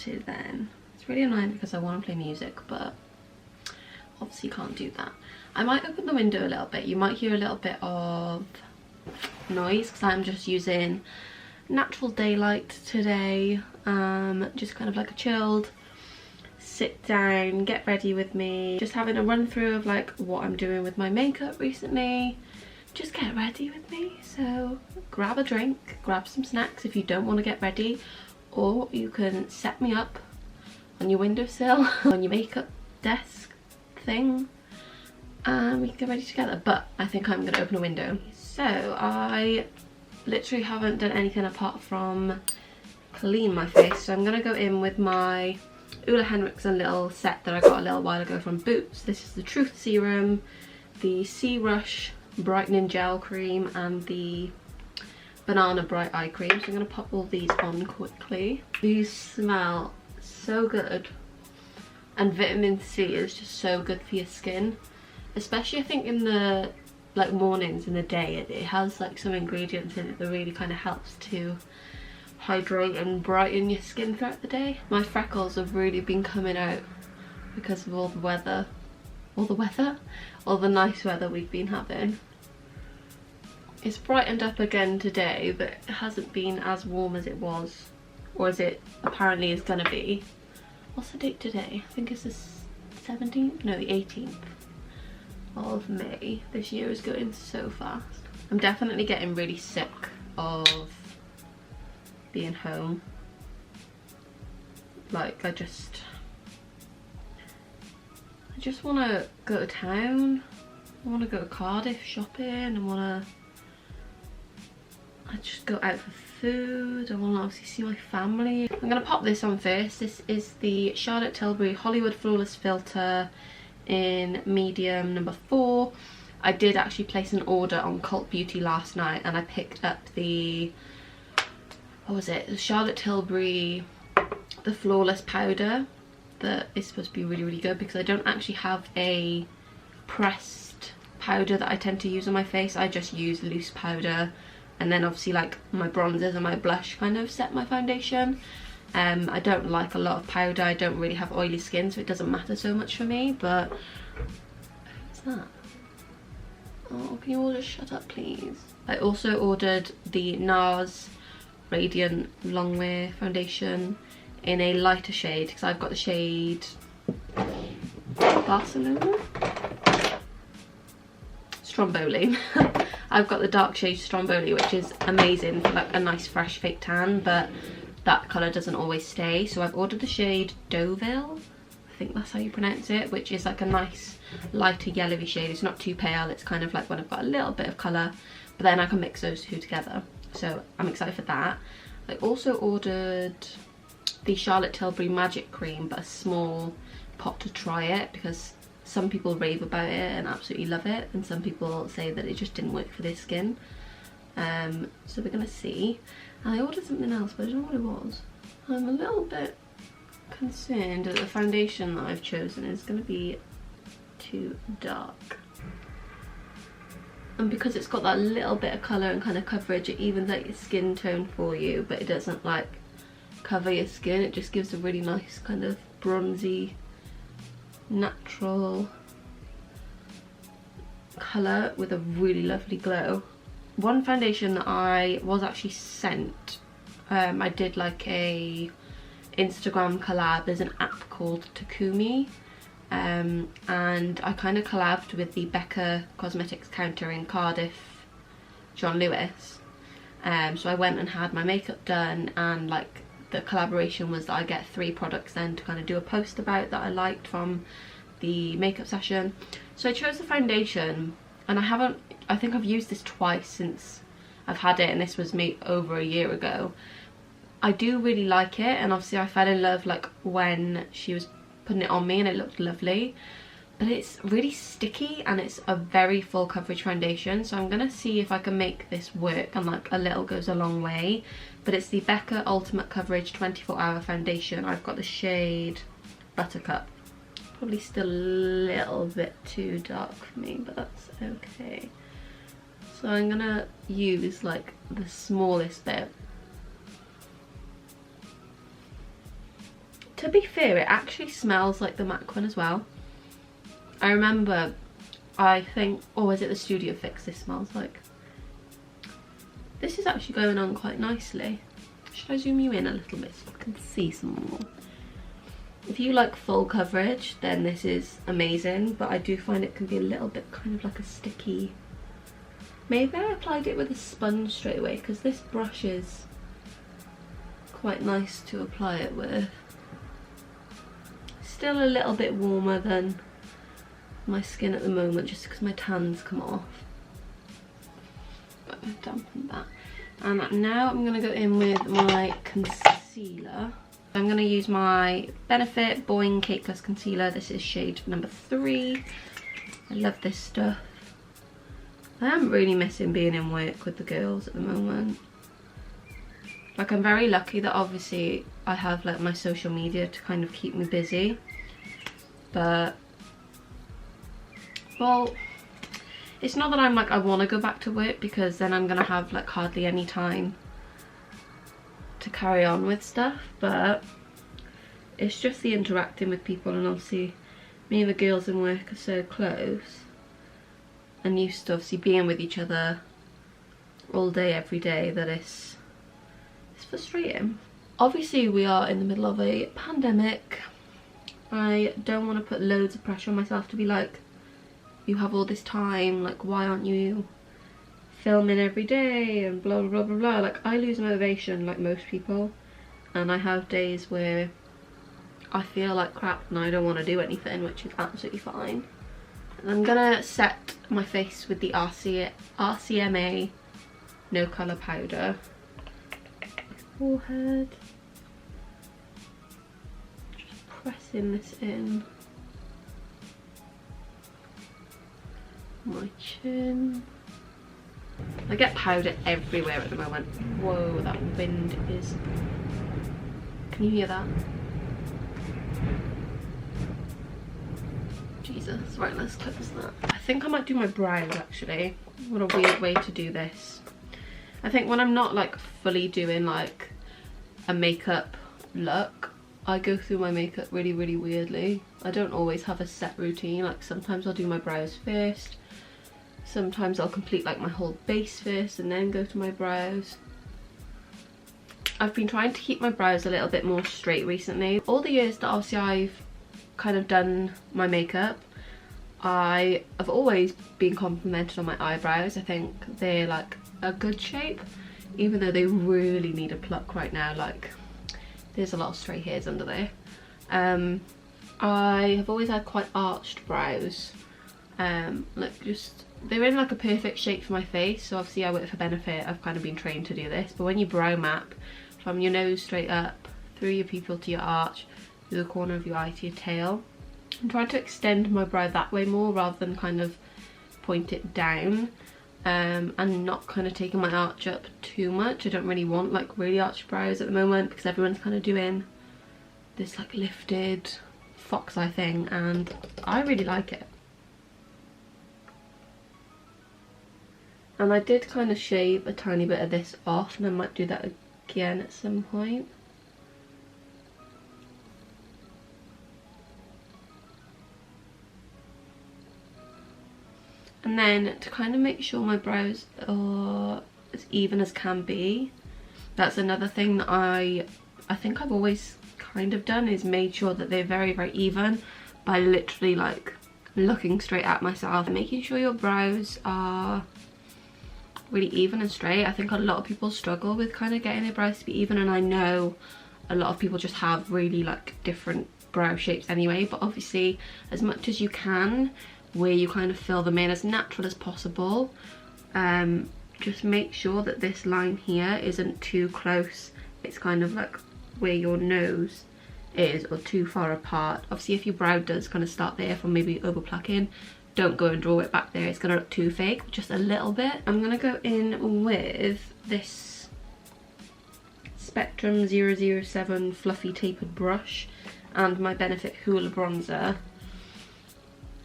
started then. It's really annoying because I want to play music, but obviously can't do that. I might open the window a little bit. You might hear a little bit of noise because I'm just using natural daylight today. Just kind of like a chilled sit down, get ready with me, just having a run through of like what I'm doing with my makeup recently. Just get ready with me. So grab a drink, grab some snacks if you don't want to get ready, or you can set me up on your windowsill on your makeup desk thing and we can get ready together. But I think I'm gonna open a window. So I literally haven't done anything apart from clean my face, so I'm gonna go in with my Ole Henriksen little set that I got a little while ago from Boots. This is the Truth Serum, the Sea Rush Brightening Gel Cream, and the Banana Bright Eye Cream. So I'm going to pop all these on quickly. These smell so good, and vitamin C is just so good for your skin, especially I think in the like mornings in the day. It has like some ingredients in it that really kind of helps to hydrate and brighten your skin throughout the day. My freckles have really been coming out because of all the weather, all the nice weather we've been having. It's brightened up again today, but it hasn't been as warm as it was, or as it apparently is gonna be. What's the date today? I think it's the 17th? No, the 18th of May. This year is going so fast. I'm definitely getting really sick of being home. Like I just want to go to town. I want to go to Cardiff shopping. I just go out for food. I want to obviously see my family. I'm going to pop this on first. This is the Charlotte Tilbury Hollywood Flawless Filter in medium number 4. I did actually place an order on Cult Beauty last night, and I picked up the, what was it? The Charlotte Tilbury, the Flawless Powder that is supposed to be really, really good, because I don't actually have a pressed powder that I tend to use on my face. I just use loose powder, and then obviously like my bronzers and my blush kind of set my foundation. I don't like a lot of powder. I don't really have oily skin, so it doesn't matter so much for me. But what's that? Oh, can you all just shut up please? I also ordered the NARS Radiant Longwear foundation in a lighter shade, because I've got the shade Barcelona? Stromboli. I've got the dark shade Stromboli, which is amazing for like a nice fresh fake tan, but that colour doesn't always stay. So I've ordered the shade Deauville, I think that's how you pronounce it, which is like a nice lighter yellowy shade. It's not too pale, it's kind of like when I've got a little bit of colour, but then I can mix those two together. So I'm excited for that. I also ordered the Charlotte Tilbury Magic Cream, but a small pot to try it, because some people rave about it and absolutely love it, and some people say that it just didn't work for their skin. So we're gonna see. And I ordered something else, but I don't know what it was. I'm a little bit concerned that the foundation that I've chosen is gonna be too dark. And because it's got that little bit of colour and kind of coverage, it evens out your skin tone for you, but it doesn't like cover your skin. It just gives a really nice kind of bronzy, natural colour with a really lovely glow. One foundation that I was actually sent, I did like a Instagram collab. There's an app called Takumi, and I kind of collabed with the Becca Cosmetics counter in Cardiff, John Lewis. So I went and had my makeup done, and like the collaboration was that I get 3 products then to kind of do a post about that I liked from the makeup session. So I chose the foundation, and I think I've used this twice since I've had it, and this was made over a year ago. I do really like it, and obviously I fell in love like when she was putting it on me and it looked lovely, but it's really sticky and it's a very full coverage foundation. So I'm gonna see if I can make this work, and like a little goes a long way. But it's the Becca Ultimate Coverage 24-Hour Foundation. I've got the shade Buttercup. Probably still a little bit too dark for me, but that's okay. So I'm gonna use like the smallest bit. To be fair, it actually smells like the MAC one as well. I remember, I think, or is it the Studio Fix this smells like? This is actually going on quite nicely. Should I zoom you in a little bit so you can see some more? If you like full coverage, then this is amazing, but I do find it can be a little bit kind of like a sticky. Maybe I applied it with a sponge straight away, because this brush is quite nice to apply it with. Still a little bit warmer than my skin at the moment, just because my tan's come off. But I've dampened that. And now I'm going to go in with my concealer. I'm going to use my Benefit Boing Cake Plus Concealer. This is shade number 3. I love this stuff. I am really missing being in work with the girls at the moment. Like, I'm very lucky that obviously I have like my social media to kind of keep me busy. But, well, it's not that I'm like, I want to go back to work, because then I'm going to have like hardly any time to carry on with stuff, but it's just the interacting with people, and obviously me and the girls in work are so close and used to obviously being with each other all day every day that it's frustrating. Obviously we are in the middle of a pandemic. I don't want to put loads of pressure on myself to be like, you have all this time, like why aren't you filming every day and blah blah blah blah blah. Like, I lose motivation like most people, and I have days where I feel like crap and I don't want to do anything, which is absolutely fine. And I'm gonna set my face with the RCMA No Colour Powder. Forehead. Just pressing this in. My chin. I get powder everywhere at the moment. Whoa, that wind is... Can you hear that? Jesus. Right, let's close that. I think I might do my brows actually. What a weird way to do this. I think when I'm not like fully doing like a makeup look, I go through my makeup really weirdly. I don't always have a set routine. Like, sometimes I'll do my brows first. Sometimes I'll complete like my whole base first and then go to my brows. I've been trying to keep my brows a little bit more straight recently. All the years that obviously I've kind of done my makeup, I have always been complimented on my eyebrows. I think they're like a good shape, even though they really need a pluck right now. Like, there's a lot of stray hairs under there. I have always had quite arched brows. Like, just, they're in like a perfect shape for my face. So obviously I work for Benefit, I've kind of been trained to do this. But when you brow map from your nose straight up, through your pupil to your arch, through the corner of your eye to your tail, I'm trying to extend my brow that way more rather than kind of point it down. And not kind of taking my arch up too much. I don't really want like really arched brows at the moment, because everyone's kind of doing this like lifted fox eye thing, and I really like it. And I did kind of shave a tiny bit of this off, and I might do that again at some point. And then to kind of make sure my brows are as even as can be, that's another thing that I think I've always kind of done, is made sure that they're very even by literally like looking straight at myself and making sure your brows are really even and straight. I think a lot of people struggle with kind of getting their brows to be even, and I know a lot of people just have really like different brow shapes anyway, but obviously as much as you can, where you kind of fill them in as natural as possible, just make sure that this line here isn't too close. It's kind of like where your nose is, or too far apart. Obviously if your brow does kind of start there from maybe over plucking, don't go and draw it back there, it's gonna look too fake. Just a little bit. I'm gonna go in with this Spectrum 007 fluffy tapered brush and my Benefit Hoola bronzer.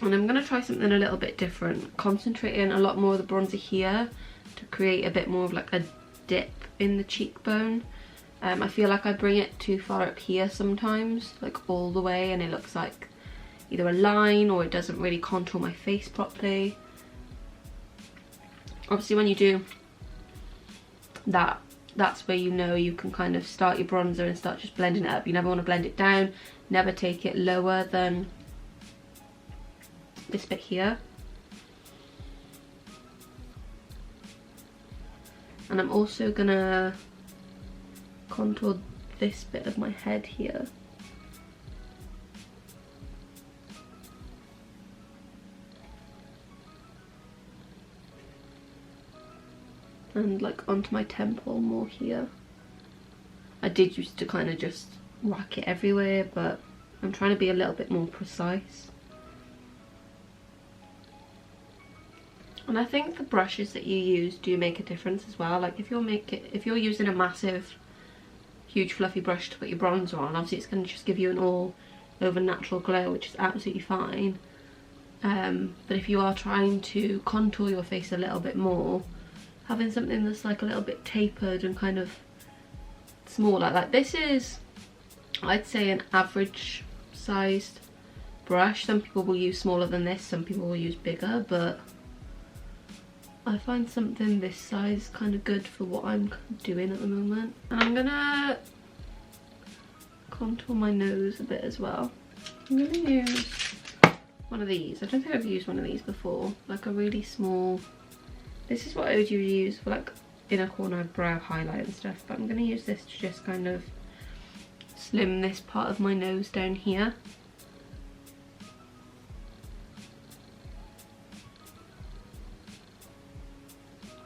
And I'm going to try something a little bit different, concentrating a lot more of the bronzer here to create a bit more of like a dip in the cheekbone. I feel like I bring it too far up here sometimes, like all the way, and it looks like either a line or it doesn't really contour my face properly. Obviously when you do that, that's where you know you can kind of start your bronzer and start just blending it up. You never want to blend it down, never take it lower than this bit here. And I'm also gonna contour this bit of my head here. And like onto my temple more here. I did used to kind of just whack it everywhere, but I'm trying to be a little bit more precise. And I think the brushes that you use do make a difference as well. Like if you're using a massive, huge fluffy brush to put your bronzer on, obviously it's going to just give you an all over natural glow, which is absolutely fine. But if you are trying to contour your face a little bit more, having something that's like a little bit tapered and kind of smaller, like this is, I'd say, an average sized brush. Some people will use smaller than this, some people will use bigger, but I find something this size kind of good for what I'm doing at the moment. And I'm gonna contour my nose a bit as well. I'm gonna use one of these. I don't think I've used one of these before, like a really small, this is what I would use for like inner corner brow highlight and stuff, but I'm gonna use this to just kind of slim this part of my nose down here.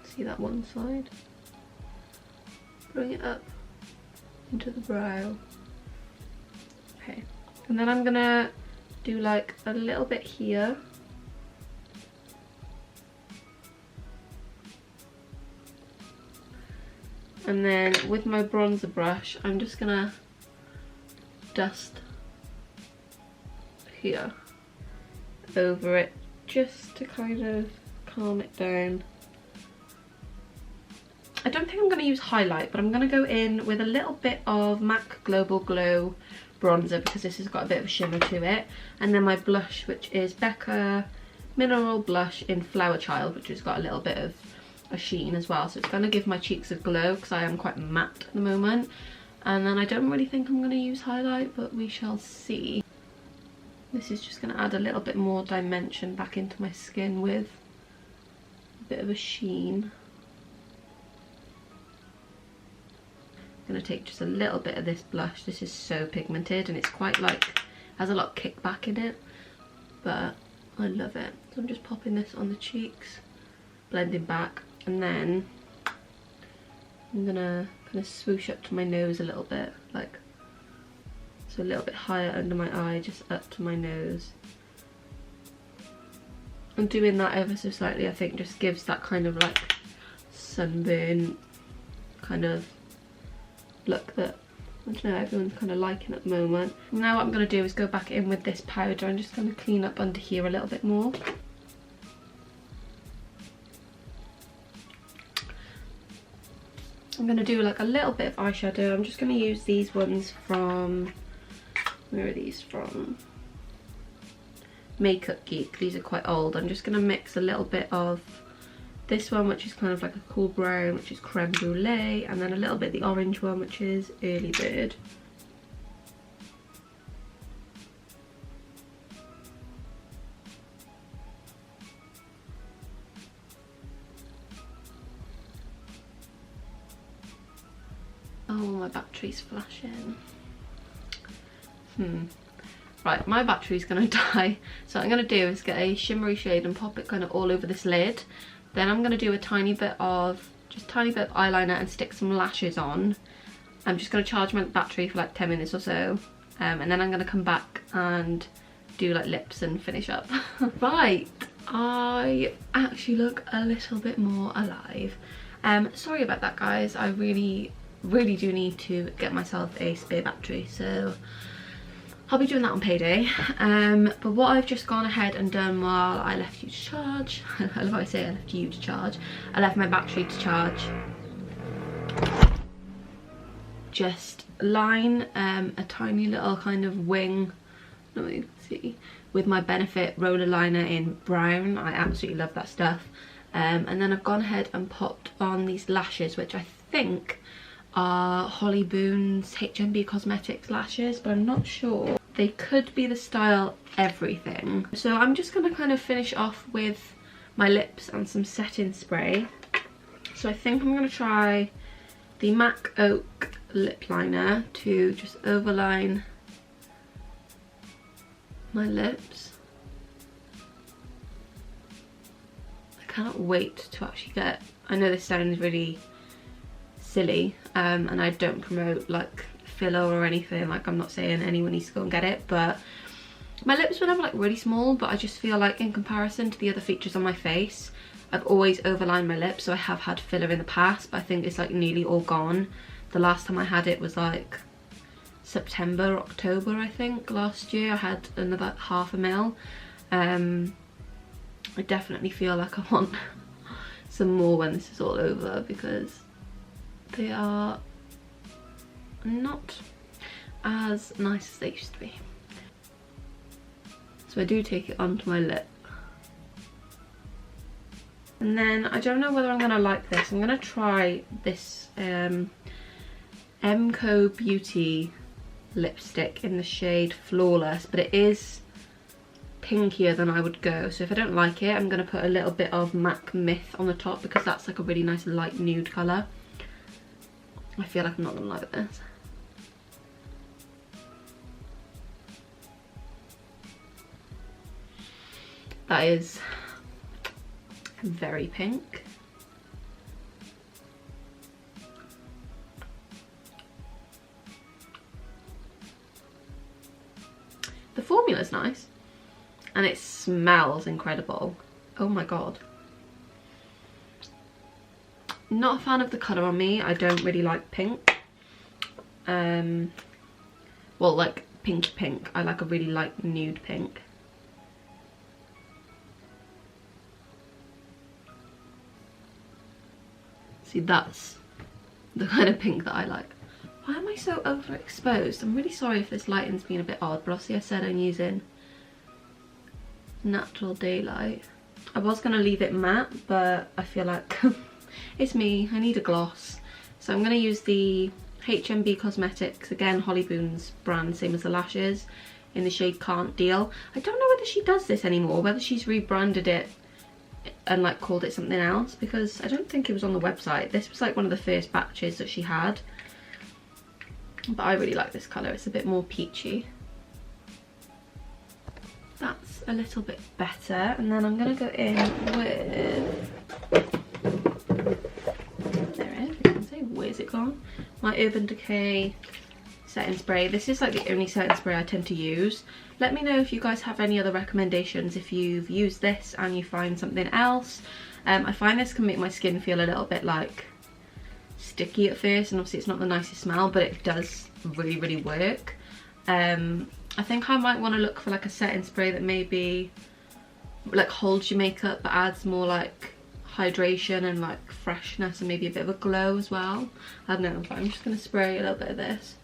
See that one side? Bring it up into the brow. Okay, and then I'm gonna do like a little bit here. And then with my bronzer brush, I'm just gonna dust here over it just to kind of calm it down. I don't think I'm going to use highlight, but I'm going to go in with a little bit of MAC Global Glow bronzer because this has got a bit of a shimmer to it. And then my blush, which is Becca Mineral Blush in Flower Child, which has got a little bit of a sheen as well. So it's going to give my cheeks a glow because I am quite matte at the moment. And then I don't really think I'm going to use highlight, but we shall see. This is just going to add a little bit more dimension back into my skin with a bit of a sheen. I'm going to take just a little bit of this blush. This is so pigmented and it's quite like, has a lot of kickback in it, but I love it. So I'm just popping this on the cheeks, blending back, and then I'm going to kind of swoosh up to my nose a little bit, like so, a little bit higher under my eye, just up to my nose. And doing that ever so slightly, I think, just gives that kind of like sunburn kind of look that, I don't know, everyone's kind of liking at the moment. Now what I'm going to do is go back in with this powder and just going to clean up under here a little bit more. I'm going to do like a little bit of eyeshadow. I'm just going to use these ones from, where are these from? Makeup Geek. These are quite old. I'm just going to mix a little bit of this one, which is kind of like a cool brown, which is Creme Brulee, and then a little bit of the orange one, which is Early Bird. Oh, my battery's flashing. Right, my battery's gonna die. So what I'm gonna do is get a shimmery shade and pop it kind of all over this lid. Then I'm gonna do a tiny bit of eyeliner and stick some lashes on. I'm just gonna charge my battery for like 10 minutes or so. And then I'm gonna come back and do like lips and finish up. Right, I actually look a little bit more alive. Sorry about that, guys. I really do need to get myself a spare battery, so I'll be doing that on payday. But what I've just gone ahead and done while I left you to charge, I love how I say I left you to charge, I left my battery to charge. just line a tiny little kind of wing, I don't know if you can see, with my Benefit roller liner in brown. I absolutely love that stuff. And then I've gone ahead and popped on these lashes, which I think are Holly Boone's HMB Cosmetics lashes, but I'm not sure. They could be the style Everything. So I'm just going to kind of finish off with my lips and some setting spray. So I think I'm going to try the MAC Oak lip liner to just overline my lips. I cannot wait to actually get, I know this sounds really silly, and I don't promote like filler or anything, like I'm not saying anyone needs to go and get it, but my lips were never like really small, but I just feel like in comparison to the other features on my face, I've always overlined my lips. So I have had filler in the past, but I think it's like nearly all gone. The last time I had it was like September, October, I think, last year. I had another half a mil. I definitely feel like I want some more when this is all over, because they are not as nice as they used to be. So I do take it onto my lip. And then I don't know whether I'm going to like this. I'm going to try this Emco Beauty lipstick in the shade Flawless, but it is pinkier than I would go. So if I don't like it, I'm going to put a little bit of MAC Myth on the top, because that's like a really nice light nude colour. I feel like I'm not going to like this. That is very pink. The formula's nice and it smells incredible. Oh my god. Not a fan of the colour on me. I don't really like pink. Well, like pink. I like a really light nude pink. See, that's the kind of pink that I like. Why am I so overexposed? I'm really sorry if this lighting's been a bit odd, but obviously I said I'm using natural daylight. I was going to leave it matte, but I feel like it's me, I need a gloss. So I'm going to use the HMB Cosmetics, again Holly Boone's brand, same as the lashes, in the shade Can't Deal. I don't know whether she does this anymore, whether she's rebranded it and like called it something else, because I don't think it was on the website. This was like one of the first batches that she had, but I really like this colour. It's a bit more peachy. That's a little bit better, and then I'm going to go in with, there it is, you can see, where's it gone? My Urban Decay setting spray. This is like the only setting spray I tend to use. Let me know if you guys have any other recommendations, if you've used this and you find something else. I find this can make my skin feel a little bit like sticky at first, and obviously it's not the nicest smell, but it does really work. I think I might want to look for like a setting spray that maybe like holds your makeup but adds more like hydration and like freshness and maybe a bit of a glow as well. I don't know, but I'm just going to spray a little bit of this.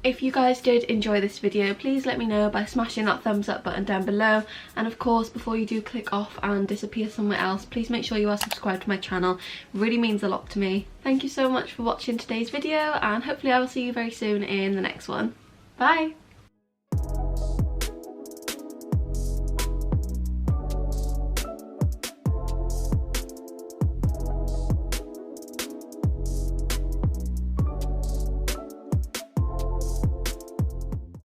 If you guys did enjoy this video, please let me know by smashing that thumbs up button down below, and of course before you do click off and disappear somewhere else, please make sure you are subscribed to my channel. It really means a lot to me. Thank you so much for watching today's video, and hopefully I will see you very soon in the next one. Bye!